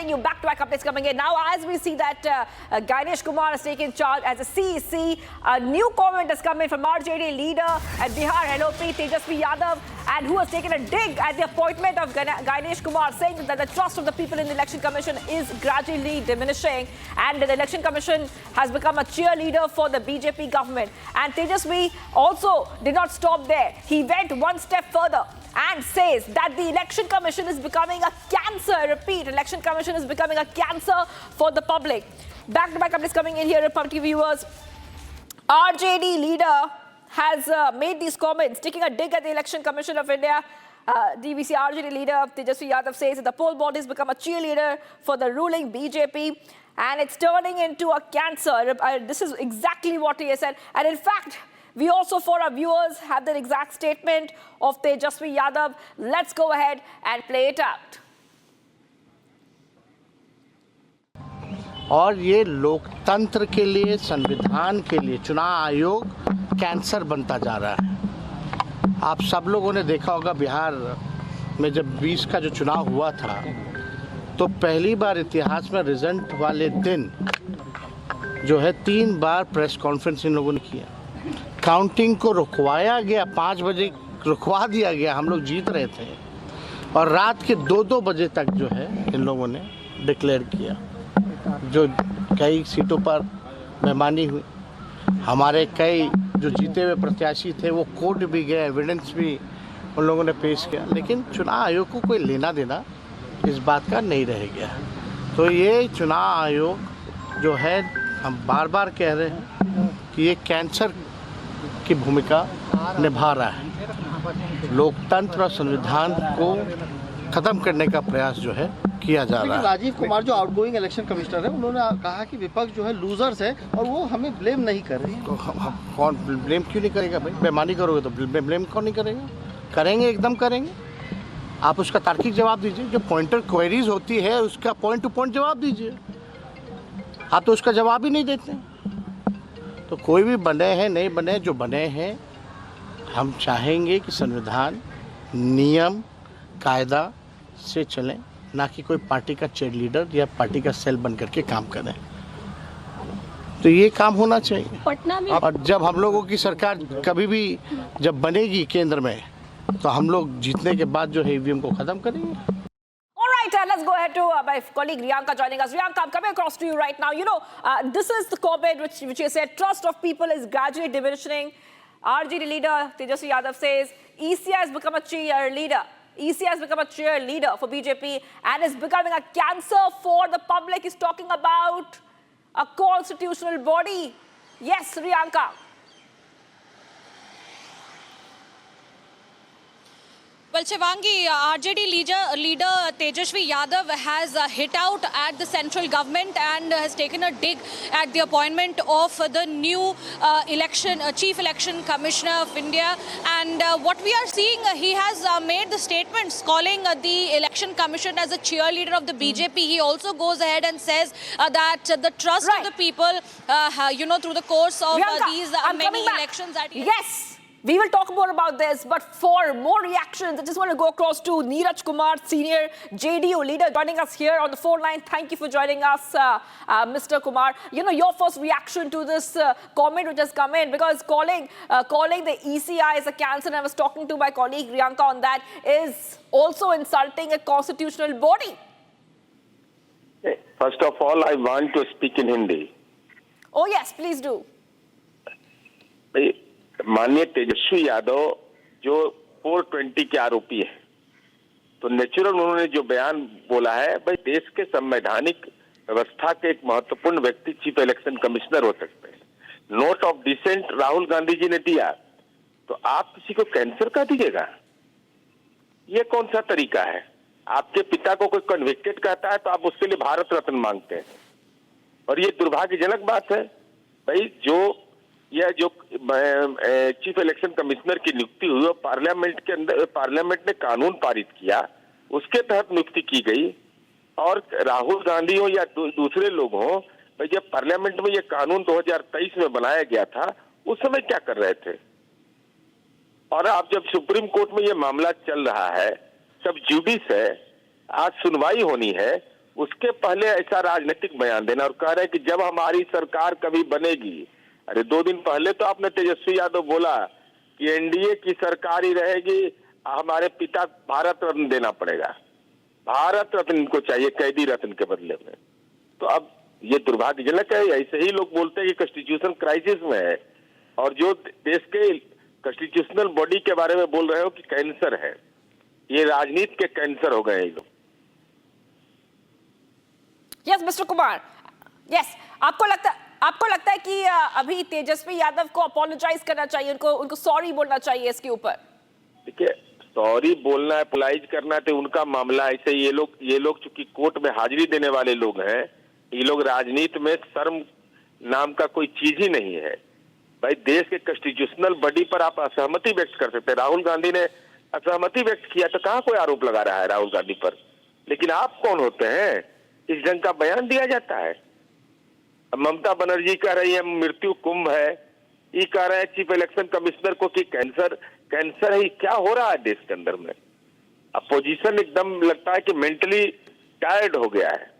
telling you back-to-back updates coming in. Now, as we see that Ganesh Kumar has taken charge as a CEC, a new comment has come in from RJD leader at Bihar, LOP, Tejasvi Yadav, and who has taken a dig at the appointment of Ganesh Kumar, saying that the trust of the people in the Election Commission is gradually diminishing, and the Election Commission has become a cheerleader for the BJP government. And Tejasvi also did not stop there. He went one step further and says that the Election Commission is becoming a cancer. Repeat, Election Commission is becoming a cancer for the public. Back-to-back updates coming in here, Republic viewers. RJD leader has made these comments, taking a dig at the Election Commission of India. DVC RJD leader Tejasvi Yadav says that the poll board has become a cheerleader for the ruling BJP, and it's turning into a cancer. This is exactly what he has said. And in fact, we also, for our viewers, have the exact statement of Tejasvi Yadav. Let's go ahead and play it out. और ये लोकतंत्र के लिए, संविधान के लिए चुनाव आयोग कैंसर बनता जा रहा है। आप सब लोगों ने देखा होगा, बिहार में जब 20 का जो चुनाव हुआ था, तो पहली बार इतिहास में रिजल्ट वाले दिन जो है 3 बार प्रेस कॉन्फ्रेंस इन लोगों ने किया। काउंटिंग को रुकवाया गया, 5 बजे रुकवा दिया गया, हम लोग जीत रहे थे, और रात के 2-2 बजे तक जो है इन लोगों ने डिक्लेयर किया। जो कई सीटों पर बेईमानी हुई, हमारे कई जो जीते हुए प्रत्याशी थे वो कोर्ट भी गए, एविडेंस भी उन लोगों ने पेश किया, लेकिन चुनाव आयोग को कोई लेना देना इस बात का नहीं रह गया। तो ये चुनाव आयोग जो है, हम बार बार कह रहे हैं कि ये कैंसर की भूमिका निभा रहा है। लोकतंत्र और संविधान को खत्म करने का प्रयास जो है किया जा रहा है। राजीव कुमार जो आउटगोइंग इलेक्शन कमिश्नर है, उन्होंने कहा कि विपक्ष जो है लूजर्स है और वो हमें ब्लेम नहीं कर रहे हैं। तो कौन ब्लेम क्यों नहीं करेगा भाई? बेईमानी करोगे तो ब्लेम कौन नहीं करेगा? करेंगे, एकदम करेंगे। आप उसका तार्किक जवाब दीजिए। जो पॉइंटर क्वेरीज होती है उसका पॉइंट टू पॉइंट जवाब दीजिए। आप तो उसका जवाब ही नहीं देते। तो कोई भी बने हैं नहीं बने, जो बने हैं, हम चाहेंगे कि संविधान, नियम, कायदा से चलें, ना कि कोई पार्टी का चेयर लीडर या पार्टी का सेल बन करके काम करें। तो ये काम होना चाहिए। पटना में और जब हम लोगों की सरकार कभी भी जब बनेगी केंद्र में, तो हम लोग जीतने के बाद जो है ईवीएम को खत्म करेंगे। All right, let's go ahead to my colleague Riyanka joining us. Riyanka, I'm coming across to you right now. You know, this is the comment which you said, trust of people is gradually diminishing. RJD leader Tejasvi Yadav says ECI has become a cheerleader. ECI has become a cheerleader for BJP and is becoming a cancer for the public. He's talking about a constitutional body. Yes, Riyanka. Well, Shivangi, RJD leader Tejasvi Yadav has hit out at the central government and has taken a dig at the appointment of the new Chief Election Commissioner of India. And what we are seeing, he has made the statements calling the Election Commission as a cheerleader of the BJP. He also goes ahead and says that the trust of the people, through the course of Riyanka, these many elections. Yes. We will talk more about this, but for more reactions, I just want to go across to Neeraj Kumar, senior JDU leader, joining us here on the phone line. Thank you for joining us, Mr. Kumar. You know, your first reaction to this comment which has come in, because calling the ECI as a cancer, and I was talking to my colleague Riyanka on that, is also insulting a constitutional body. First of all, I want to speak in Hindi. Oh yes, please do. माननीय तेजस्वी यादव जो 420 के आरोपी है, तो natural उन्होंने जो बयान बोला है, भाई देश के संवैधानिक व्यवस्था के एक महत्वपूर्ण व्यक्ति चीफ इलेक्शन कमिश्नर हो सकते हैं। Note of dissent Rahul Gandhi ji ने दिया, तो आप किसी को कैंसर का दीजिएगा? ये कौन सा तरीका है? आपके पिता को कोई कन्विक्टेड कहता है तो आप उसके लिए भारत रत्न मांगते हैं, और ये दुर्भाग्यजनक बात है। भाई यह जो चीफ इलेक्शन कमिश्नर की नियुक्ति हुई, पार्लियामेंट ने कानून पारित किया, उसके तहत नियुक्ति की गई, और राहुल गांधी हो या दूसरे लोग हो, जब पार्लियामेंट में यह कानून 2023 में बनाया गया था, उस समय क्या कर रहे थे? और अब जब सुप्रीम कोर्ट में यह मामला चल रहा है, सब जुडिस है, आज सुनवाई होनी है, उसके पहले ऐसा राजनीतिक बयान देना और कह रहे हैं कि जब हमारी सरकार कभी बनेगी। अरे 2 दिन पहले तो आपने तेजस्वी यादव बोला कि एनडीए की सरकार ही रहेगी, हमारे पिता भारत रत्न देना पड़ेगा, भारत रत्न इनको चाहिए कैदी रत्न के बदले में। तो अब ये दुर्भाग्यजनक है, ऐसे ही लोग बोलते हैं कि कॉन्स्टिट्यूशन क्राइसिस में है और जो देश के कॉन्स्टिट्यूशनल बॉडी के बारे में बोल रहे हो कि कैंसर है, ये राजनीति के कैंसर हो गए ये लोग। यस मिस्टर कुमार, यस, आपको लगता है कि अभी तेजस्वी यादव को अपोलोजाइज करना चाहिए, उनको सॉरी बोलना चाहिए इसके ऊपर? देखिए, सॉरी बोलना है, अपोलाइज करना है तो उनका मामला। ऐसे ये लोग चूंकि कोर्ट में हाजिरी देने वाले लोग हैं, ये लोग राजनीति में शर्म नाम का कोई चीज ही नहीं है। भाई देश के कॉन्स्टिट्यूशनल बॉडी पर आप असहमति व्यक्त कर सकते हैं। राहुल गांधी ने असहमति व्यक्त किया तो कहाँ कोई आरोप लगा रहा है राहुल गांधी पर, लेकिन आप कौन होते हैं इस ढंग का बयान दिया जाता है? ममता बनर्जी कह रही है मृत्यु कुंभ है, ये कह रहे हैं चीफ इलेक्शन कमिश्नर को कि कैंसर है। क्या हो रहा है देश के अंदर में? अपोजिशन एकदम लगता है कि मेंटली टायर्ड हो गया है।